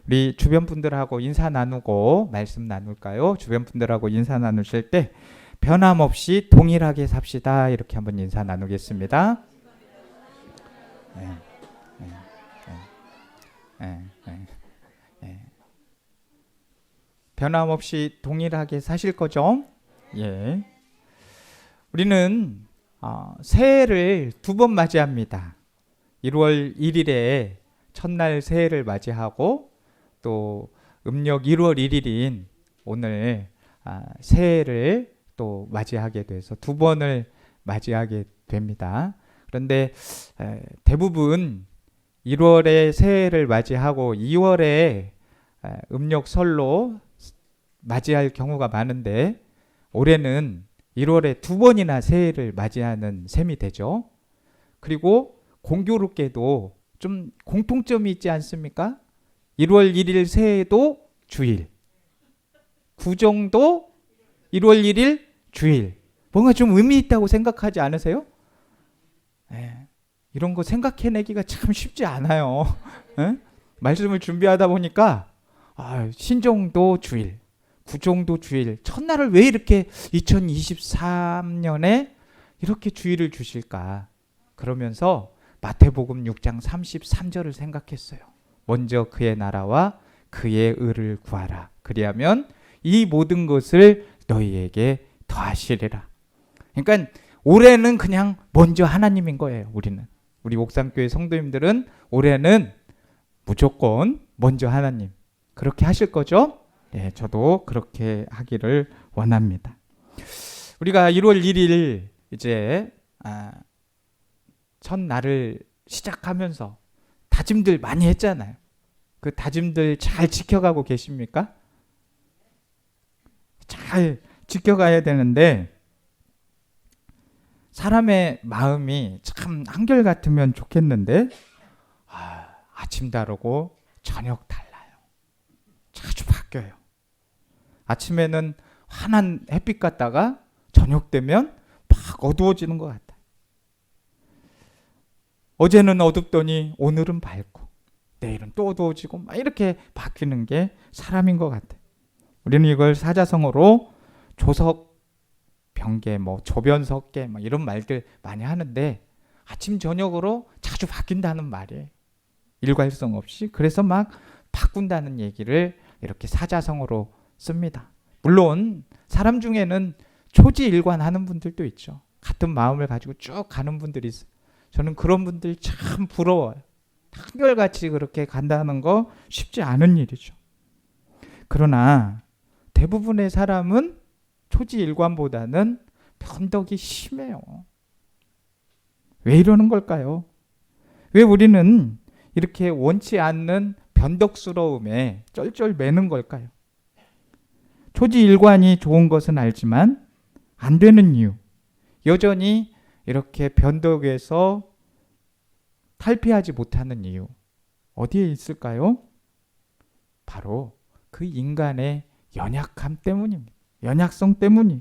우리 주변 분들하고 인사 나누고 말씀 나눌까요? 주변 분들하고 인사 나누실 때 변함없이 동일하게 삽시다. 이렇게 한번 인사 나누겠습니다. 네, 네, 네, 네, 네. 변함없이 동일하게 사실 거죠? 예. 우리는 새해를 두 번 맞이합니다. 1월 1일에 첫날 새해를 맞이하고 또 음력 1월 1일인 오늘 새해를 또 맞이하게 돼서 두 번을 맞이하게 됩니다. 그런데 대부분 1월에 새해를 맞이하고 2월에 음력 설로 맞이할 경우가 많은데 올해는 1월에 두 번이나 새해를 맞이하는 셈이 되죠. 그리고 공교롭게도 좀 공통점이 있지 않습니까? 1월 1일 새해도 주일, 구정도 1월 1일 주일. 뭔가 좀 의미 있다고 생각하지 않으세요? 이런 거 생각해내기가 참 쉽지 않아요. 말씀을 준비하다 보니까 신정도 주일, 구정도 주일, 첫날을 왜 이렇게 2023년에 이렇게 주일을 주실까? 그러면서 마태복음 6장 33절을 생각했어요. 먼저 그의 나라와 그의 의를 구하라. 그리하면 이 모든 것을 너희에게 더하시리라. 그러니까 올해는 그냥 먼저 하나님인 거예요. 우리 옥상교회 성도님들은 올해는 무조건 먼저 하나님. 그렇게 하실 거죠? 네, 저도 그렇게 하기를 원합니다. 우리가 1월 1일 이제 첫날을 시작하면서 다짐들 많이 했잖아요. 그 다짐들 잘 지켜가고 계십니까? 잘 지켜가야 되는데 사람의 마음이 참 한결같으면 좋겠는데 아침 다르고 저녁 달라요. 자주 바뀌어요. 아침에는 환한 햇빛 같다가 저녁 되면 막 어두워지는 것 같아요. 어제는 어둡더니 오늘은 밝고 내일은 또 어두워지고 막 이렇게 바뀌는 게 사람인 것 같아요. 우리는 이걸 사자성어로 조석병개, 조변석개 이런 말들 많이 하는데 아침 저녁으로 자주 바뀐다는 말이에요. 일관성 없이. 그래서 막 바꾼다는 얘기를 이렇게 사자성어로 씁니다. 물론 사람 중에는 초지일관하는 분들도 있죠. 같은 마음을 가지고 쭉 가는 분들이 있어요. 저는 그런 분들 참 부러워요. 한결같이 그렇게 간다는 거 쉽지 않은 일이죠. 그러나 대부분의 사람은 초지일관보다는 변덕이 심해요. 왜 이러는 걸까요? 왜 우리는 이렇게 원치 않는 변덕스러움에 쩔쩔매는 걸까요? 초지일관이 좋은 것은 알지만 안 되는 이유, 여전히 이렇게 변덕에서 탈피하지 못하는 이유 어디에 있을까요? 바로 그 인간의 연약함 때문입니다. 연약성 때문이에요.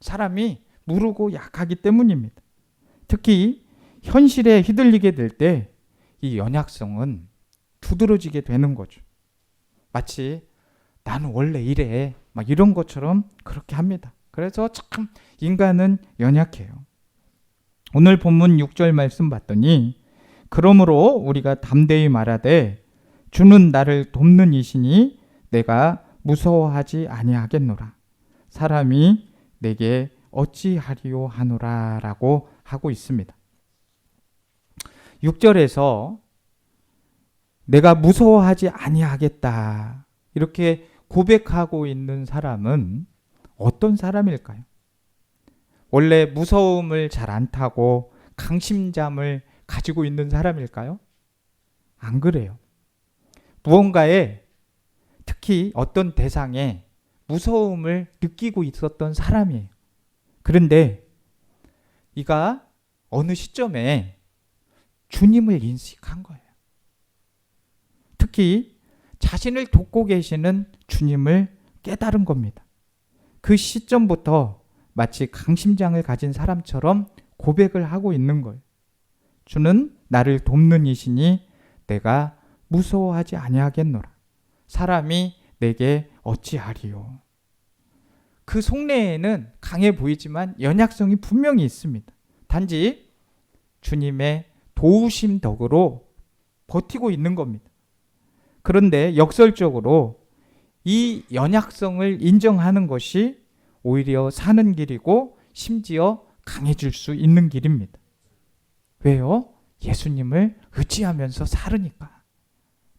사람이 무르고 약하기 때문입니다. 특히 현실에 휘둘리게 될 때 이 연약성은 두드러지게 되는 거죠. 마치 나는 원래 이래 이런 것처럼 그렇게 합니다. 그래서 참 인간은 연약해요. 오늘 본문 6절 말씀 봤더니 그러므로 우리가 담대히 말하되 주는 나를 돕는 이시니 내가 무서워하지 아니하겠노라. 사람이 내게 어찌하리요 하노라 라고 하고 있습니다. 6절에서 내가 무서워하지 아니하겠다 이렇게 고백하고 있는 사람은 어떤 사람일까요? 원래 무서움을 잘 안 타고 강심장을 가지고 있는 사람일까요? 안 그래요. 무언가에 특히 어떤 대상에 무서움을 느끼고 있었던 사람이에요. 그런데 이가 어느 시점에 주님을 인식한 거예요. 특히 자신을 돕고 계시는 주님을 깨달은 겁니다. 그 시점부터 마치 강심장을 가진 사람처럼 고백을 하고 있는 거예요. 주는 나를 돕는 이시니 내가 무서워하지 아니하겠노라. 사람이 내게 어찌하리요. 그 속내에는 강해 보이지만 연약성이 분명히 있습니다. 단지 주님의 도우심 덕으로 버티고 있는 겁니다. 그런데 역설적으로 이 연약성을 인정하는 것이 오히려 사는 길이고 심지어 강해질 수 있는 길입니다. 왜요? 예수님을 의지하면서 살으니까.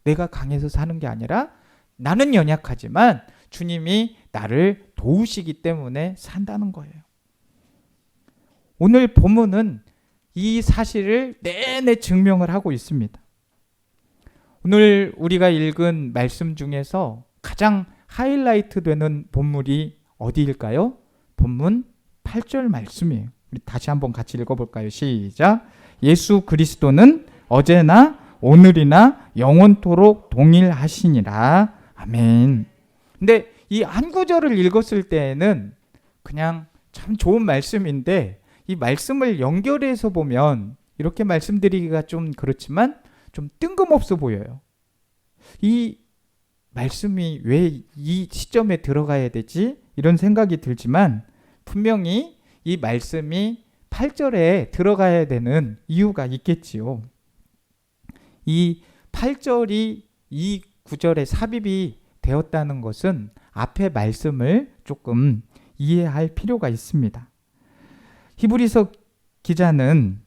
내가 강해서 사는 게 아니라 나는 연약하지만 주님이 나를 도우시기 때문에 산다는 거예요. 오늘 본문은 이 사실을 내내 증명을 하고 있습니다. 오늘 우리가 읽은 말씀 중에서 가장 하이라이트 되는 본문이 어디일까요? 본문 8절 말씀이에요. 우리 다시 한번 같이 읽어볼까요? 시작. 예수 그리스도는 어제나 오늘이나 영원토록 동일하시니라. 아멘. 근데 이 한 구절을 읽었을 때에는 그냥 참 좋은 말씀인데 이 말씀을 연결해서 보면 이렇게 말씀드리기가 좀 그렇지만 좀 뜬금없어 보여요. 이 말씀이 왜 이 시점에 들어가야 되지? 이런 생각이 들지만 분명히 이 말씀이 8절에 들어가야 되는 이유가 있겠지요. 이 8절이 이 9절에 삽입이 되었다는 것은 앞의 말씀을 조금 이해할 필요가 있습니다. 히브리서 기자는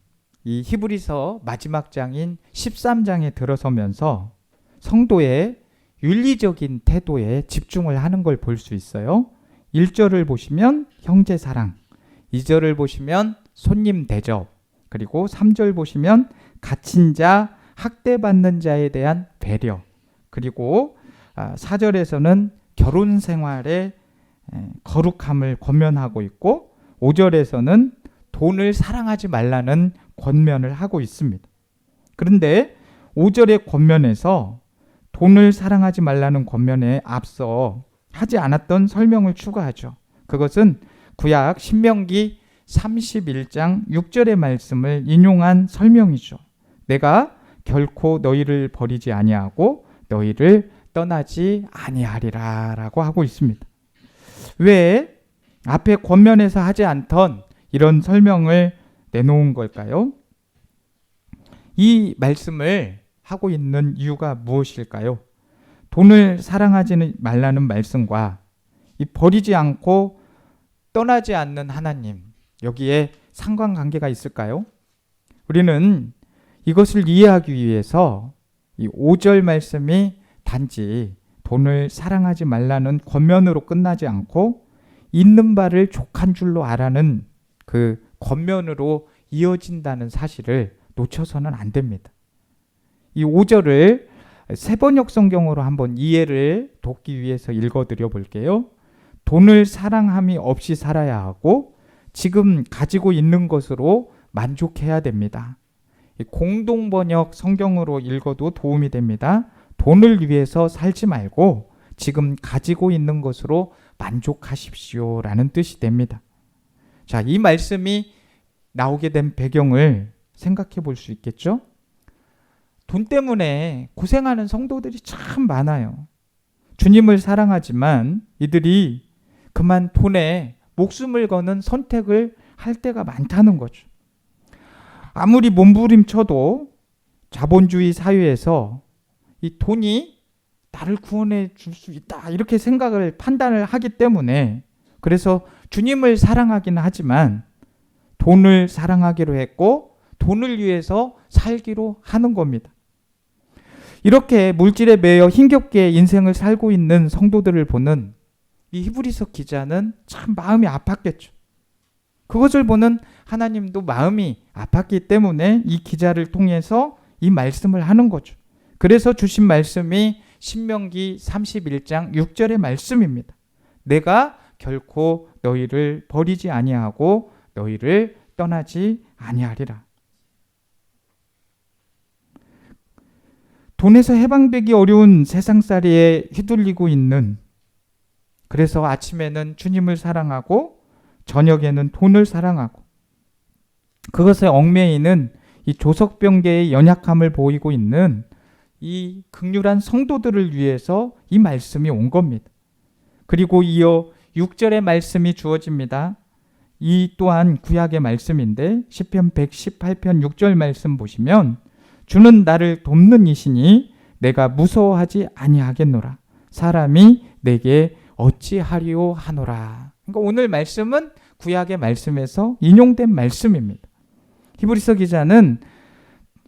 이 히브리서 마지막 장인 13장에 들어서면서 성도의 윤리적인 태도에 집중을 하는 걸 볼 수 있어요. 1절을 보시면 형제 사랑, 2절을 보시면 손님 대접, 그리고 3절 보시면 갇힌 자, 학대받는 자에 대한 배려, 그리고 4절에서는 결혼 생활의 거룩함을 권면하고 있고 5절에서는 돈을 사랑하지 말라는 권면을 하고 있습니다. 그런데 5절의 권면에서 돈을 사랑하지 말라는 권면에 앞서 하지 않았던 설명을 추가하죠. 그것은 구약 신명기 31장 6절의 말씀을 인용한 설명이죠. 내가 결코 너희를 버리지 아니하고 너희를 떠나지 아니하리라 라고 하고 있습니다. 왜 앞에 권면에서 하지 않던 이런 설명을 내놓은 걸까요? 이 말씀을 하고 있는 이유가 무엇일까요? 돈을 사랑하지 말라는 말씀과 이 버리지 않고 떠나지 않는 하나님, 여기에 상관관계가 있을까요? 우리는 이것을 이해하기 위해서 이 5절 말씀이 단지 돈을 사랑하지 말라는 권면으로 끝나지 않고 있는 바를 족한 줄로 알아는 그 권면으로 이어진다는 사실을 놓쳐서는 안 됩니다. 이 5절을 세번역 성경으로 한번 이해를 돕기 위해서 읽어드려 볼게요. 돈을 사랑함이 없이 살아야 하고 지금 가지고 있는 것으로 만족해야 됩니다. 공동번역 성경으로 읽어도 도움이 됩니다. 돈을 위해서 살지 말고 지금 가지고 있는 것으로 만족하십시오 라는 뜻이 됩니다. 자, 이 말씀이 나오게 된 배경을 생각해 볼 수 있겠죠? 돈 때문에 고생하는 성도들이 참 많아요. 주님을 사랑하지만 이들이 그만 돈에 목숨을 거는 선택을 할 때가 많다는 거죠. 아무리 몸부림쳐도 자본주의 사회에서 이 돈이 나를 구원해 줄 수 있다 이렇게 생각을 판단을 하기 때문에 그래서 주님을 사랑하기는 하지만 돈을 사랑하기로 했고 돈을 위해서 살기로 하는 겁니다. 이렇게 물질에 매여 힘겹게 인생을 살고 있는 성도들을 보는 이 히브리서 기자는 참 마음이 아팠겠죠. 그것을 보는 하나님도 마음이 아팠기 때문에 이 기자를 통해서 이 말씀을 하는 거죠. 그래서 주신 말씀이 신명기 31장 6절의 말씀입니다. 내가 결코 너희를 버리지 아니하고 너희를 떠나지 아니하리라. 돈에서 해방되기 어려운 세상살이에 휘둘리고 있는, 그래서 아침에는 주님을 사랑하고 저녁에는 돈을 사랑하고 그것에 얽매이는 이 조석병계의 연약함을 보이고 있는 이 극률한 성도들을 위해서 이 말씀이 온 겁니다. 그리고 이어 6절의 말씀이 주어집니다. 이 또한 구약의 말씀인데 시편 118편 6절 말씀 보시면 주는 나를 돕는 이시니 내가 무서워하지 아니하겠노라. 사람이 내게 어찌하리오 하노라. 그러니까 오늘 말씀은 구약의 말씀에서 인용된 말씀입니다. 히브리서 기자는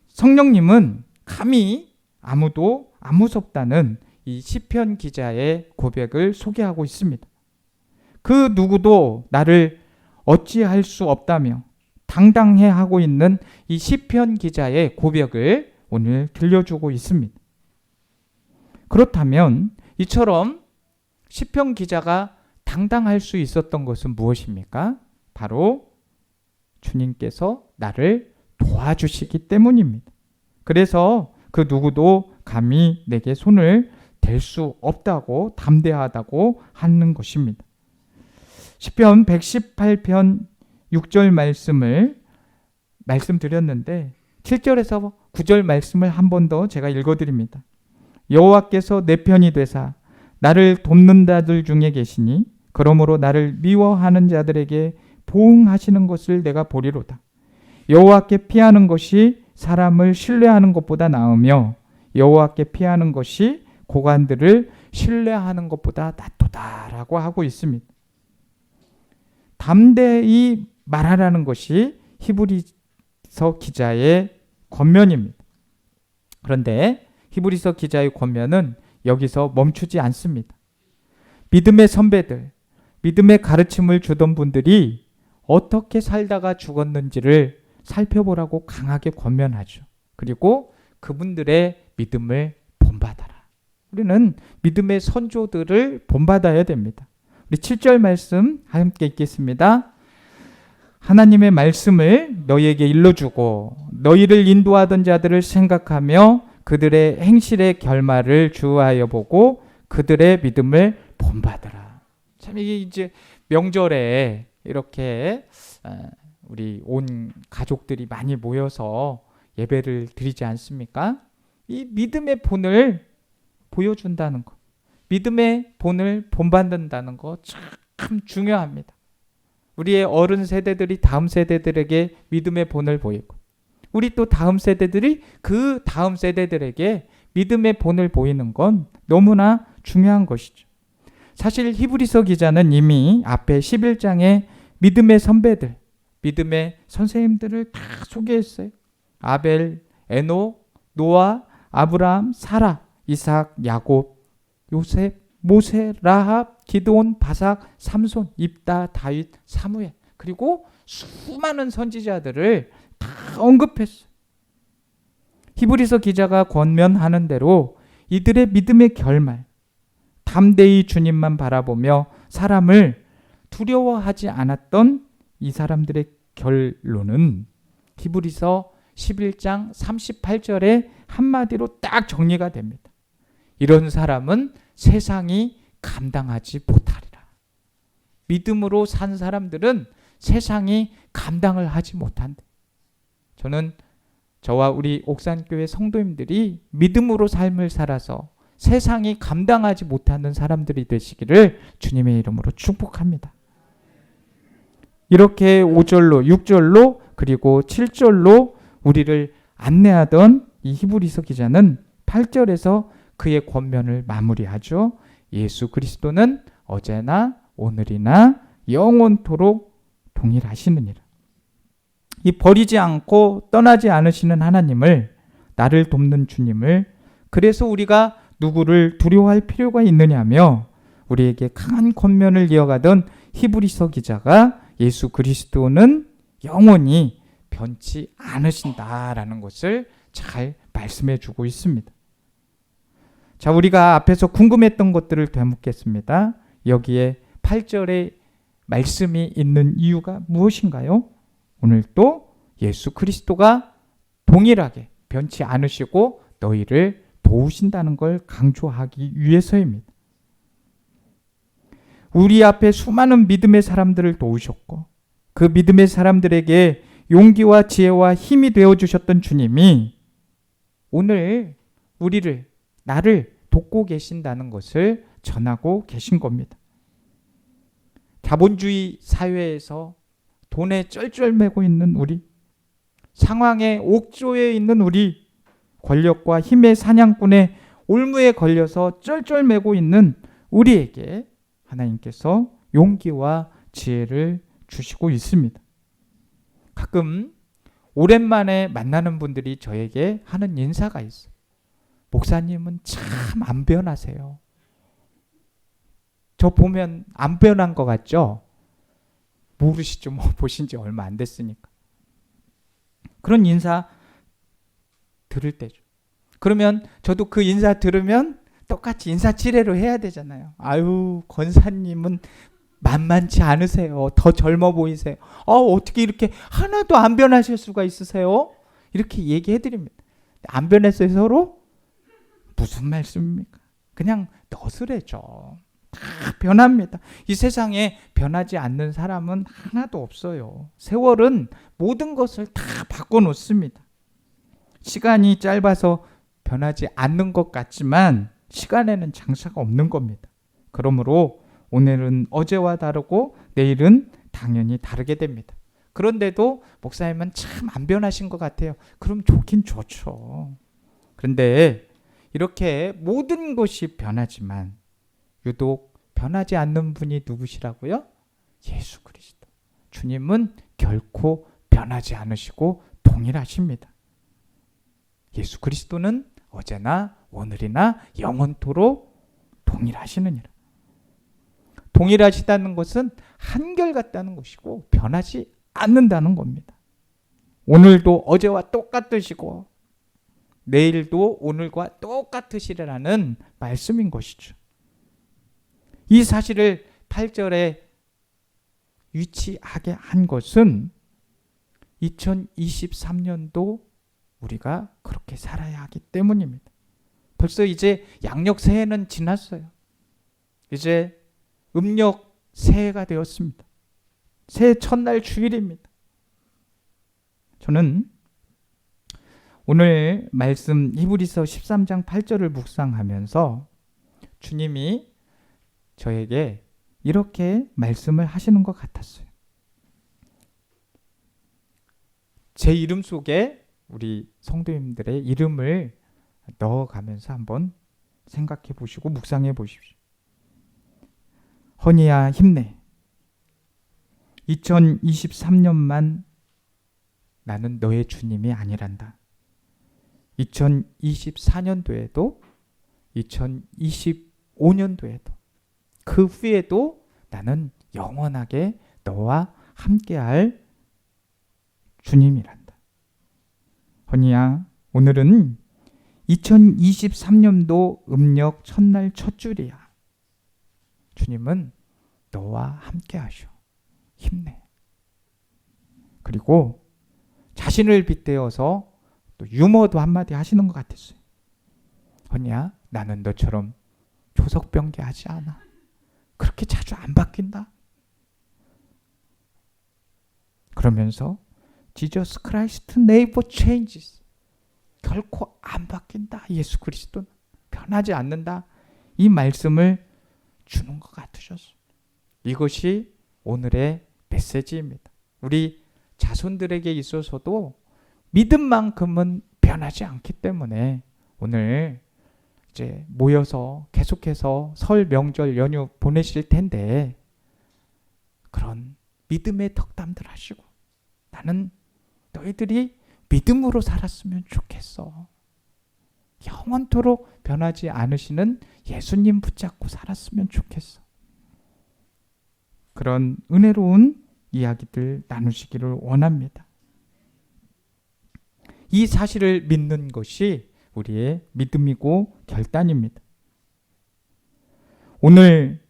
성령님은 감히 아무도 안 무섭다는 이 시편 기자의 고백을 소개하고 있습니다. 그 누구도 나를 어찌할 수 없다며 당당해하고 있는 이 시편 기자의 고백을 오늘 들려주고 있습니다. 그렇다면 이처럼 시편 기자가 당당할 수 있었던 것은 무엇입니까? 바로 주님께서 나를 도와주시기 때문입니다. 그래서 그 누구도 감히 내게 손을 댈 수 없다고 담대하다고 하는 것입니다. 시편 118편 6절 말씀을 말씀드렸는데 7절에서 9절 말씀을 한 번 더 제가 읽어드립니다. 여호와께서 내 편이 되사 나를 돕는 자들 중에 계시니 그러므로 나를 미워하는 자들에게 보응하시는 것을 내가 보리로다. 여호와께 피하는 것이 사람을 신뢰하는 것보다 나으며 여호와께 피하는 것이 고관들을 신뢰하는 것보다 낫도다라고 하고 있습니다. 담대히 말하라는 것이 히브리서 기자의 권면입니다. 그런데 히브리서 기자의 권면은 여기서 멈추지 않습니다. 믿음의 선배들, 믿음의 가르침을 주던 분들이 어떻게 살다가 죽었는지를 살펴보라고 강하게 권면하죠. 그리고 그분들의 믿음을 본받아라. 우리는 믿음의 선조들을 본받아야 됩니다. 우리 7절 말씀 함께 읽겠습니다. 하나님의 말씀을 너희에게 일러주고 너희를 인도하던 자들을 생각하며 그들의 행실의 결말을 주의하여 보고 그들의 믿음을 본받아라. 참 이게 이제 명절에 이렇게 우리 온 가족들이 많이 모여서 예배를 드리지 않습니까? 이 믿음의 본을 보여준다는 것, 믿음의 본을 본받는다는 것 참 중요합니다. 우리의 어른 세대들이 다음 세대들에게 믿음의 본을 보이고 우리 또 다음 세대들이 그 다음 세대들에게 믿음의 본을 보이는 건 너무나 중요한 것이죠. 사실 히브리서 기자는 이미 앞에 11장에 믿음의 선배들, 믿음의 선생님들을 다 소개했어요. 아벨, 에녹, 노아, 아브라함, 사라, 이삭, 야곱, 요셉, 모세, 라합, 기드온, 바삭, 삼손, 입다, 다윗, 사무엘, 그리고 수많은 선지자들을 다 언급했어요. 히브리서 기자가 권면하는 대로 이들의 믿음의 결말, 담대히 주님만 바라보며 사람을 두려워하지 않았던 이 사람들의 결론은 히브리서 11장 38절에 한마디로 딱 정리가 됩니다. 이런 사람은 세상이 감당하지 못하리라. 믿음으로 산 사람들은 세상이 감당을 하지 못한다. 저는 저와 우리 옥산교회 성도님들이 믿음으로 삶을 살아서 세상이 감당하지 못하는 사람들이 되시기를 주님의 이름으로 축복합니다. 이렇게 5절로 6절로 그리고 7절로 우리를 안내하던 이 히브리서 기자는 8절에서 그의 권면을 마무리하죠. 예수 그리스도는 어제나 오늘이나 영원토록 동일하시느니라. 이 버리지 않고 떠나지 않으시는 하나님을, 나를 돕는 주님을, 그래서 우리가 누구를 두려워할 필요가 있느냐며 우리에게 강한 권면을 이어가던 히브리서 기자가 예수 그리스도는 영원히 변치 않으신다라는 것을 잘 말씀해 주고 있습니다. 자, 우리가 앞에서 궁금했던 것들을 되묻겠습니다. 여기에 8절에 말씀이 있는 이유가 무엇인가요? 오늘 또 예수 그리스도가 동일하게 변치 않으시고 너희를 도우신다는 걸 강조하기 위해서입니다. 우리 앞에 수많은 믿음의 사람들을 도우셨고 그 믿음의 사람들에게 용기와 지혜와 힘이 되어주셨던 주님이 오늘 나를 돕고 계신다는 것을 전하고 계신 겁니다. 자본주의 사회에서 돈에 쩔쩔매고 있는 우리, 상황에 옥조에 있는 우리, 권력과 힘의 사냥꾼의 올무에 걸려서 쩔쩔매고 있는 우리에게 하나님께서 용기와 지혜를 주시고 있습니다. 가끔 오랜만에 만나는 분들이 저에게 하는 인사가 있어요. 목사님은 참 안 변하세요. 저 보면 안 변한 것 같죠? 모르시죠? 뭐 보신 지 얼마 안 됐으니까. 그런 인사 들을 때죠. 그러면 저도 그 인사 들으면 똑같이 인사치레로 해야 되잖아요. 아유, 권사님은 만만치 않으세요. 더 젊어 보이세요. 어떻게 이렇게 하나도 안 변하실 수가 있으세요? 이렇게 얘기해 드립니다. 안 변했어요, 서로? 무슨 말씀입니까? 그냥 너스레죠. 다 변합니다. 이 세상에 변하지 않는 사람은 하나도 없어요. 세월은 모든 것을 다 바꿔놓습니다. 시간이 짧아서 변하지 않는 것 같지만 시간에는 장사가 없는 겁니다. 그러므로 오늘은 어제와 다르고 내일은 당연히 다르게 됩니다. 그런데도 목사님은 참 안 변하신 것 같아요. 그럼 좋긴 좋죠. 그런데 이렇게 모든 것이 변하지만 유독 변하지 않는 분이 누구시라고요? 예수 그리스도. 주님은 결코 변하지 않으시고 동일하십니다. 예수 그리스도는 어제나 오늘이나 영원토록 동일하시느니라. 동일하시다는 것은 한결같다는 것이고 변하지 않는다는 겁니다. 오늘도 어제와 똑같으시고 내일도 오늘과 똑같으시라는 말씀인 것이죠. 이 사실을 8절에 위치하게 한 것은 2023년도 우리가 그렇게 살아야 하기 때문입니다. 벌써 이제 양력 새해는 지났어요. 이제 음력 새해가 되었습니다. 새해 첫날 주일입니다. 저는 오늘 말씀 히브리서 13장 8절을 묵상하면서 주님이 저에게 이렇게 말씀을 하시는 것 같았어요. 제 이름 속에 우리 성도님들의 이름을 넣어가면서 한번 생각해 보시고 묵상해 보십시오. 허니야 힘내. 2023년만 나는 너의 주님이 아니란다. 2024년도에도 2025년도에도 그 후에도 나는 영원하게 너와 함께할 주님이란다. 허니야, 오늘은 2023년도 음력 첫날 첫 줄이야. 주님은 너와 함께하셔. 힘내. 그리고 자신을 빗대어서 또 유머도 한마디 하시는 것 같았어요. 허니야, 나는 너처럼 조석병개하지 않아. 그렇게 자주 안 바뀐다. 그러면서 Jesus Christ never changes. 결코 안 바뀐다. 예수 그리스도는 변하지 않는다. 이 말씀을 주는 것 같으셨어요. 이것이 오늘의 메시지입니다. 우리 자손들에게 있어서도 믿음만큼은 변하지 않기 때문에 오늘 이제 모여서 계속해서 설 명절 연휴 보내실 텐데 그런 믿음의 덕담들 하시고 나는 너희들이 믿음으로 살았으면 좋겠어. 영원토록 변하지 않으시는 예수님 붙잡고 살았으면 좋겠어. 그런 은혜로운 이야기들 나누시기를 원합니다. 이 사실을 믿는 것이 우리의 믿음이고 결단입니다. 오늘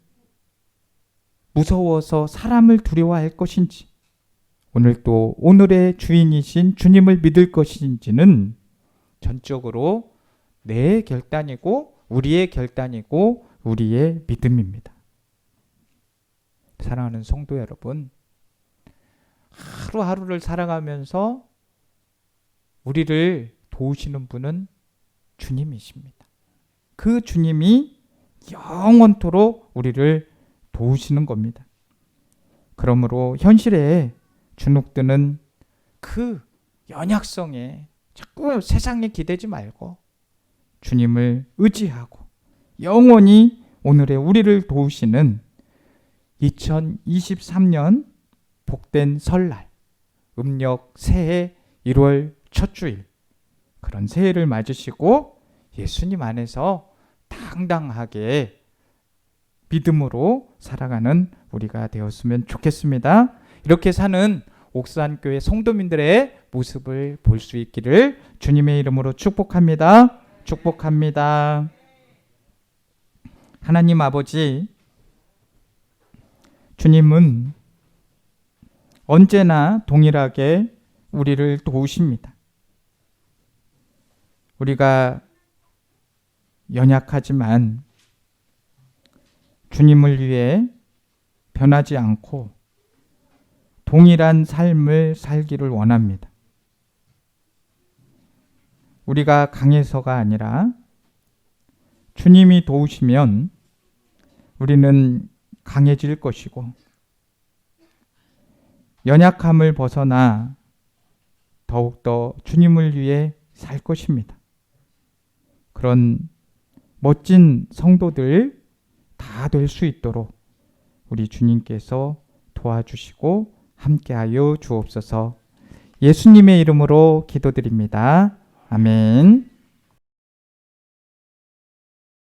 무서워서 사람을 두려워할 것인지 오늘 또 오늘의 주인이신 주님을 믿을 것인지는 전적으로 내 결단이고 우리의 결단이고 우리의 믿음입니다. 사랑하는 성도 여러분, 하루하루를 살아가면서 우리를 도우시는 분은 주님이십니다. 그 주님이 영원토록 우리를 도우시는 겁니다. 그러므로 현실에 주눅드는 그 연약성에 자꾸 세상에 기대지 말고 주님을 의지하고 영원히 오늘의 우리를 도우시는 2023년 복된 설날, 음력 새해 1월 첫 주일, 그런 새해를 맞으시고 예수님 안에서 당당하게 믿음으로 살아가는 우리가 되었으면 좋겠습니다. 이렇게 사는 옥산교회 성도민들의 모습을 볼 수 있기를 주님의 이름으로 축복합니다. 축복합니다. 하나님 아버지, 주님은 언제나 동일하게 우리를 도우십니다. 우리가 연약하지만 주님을 위해 변하지 않고 동일한 삶을 살기를 원합니다. 우리가 강해서가 아니라 주님이 도우시면 우리는 강해질 것이고 연약함을 벗어나 더욱더 주님을 위해 살 것입니다. 그런 멋진 성도들 다 될 수 있도록 우리 주님께서 도와주시고 함께하여 주옵소서. 예수님의 이름으로 기도드립니다. 아멘.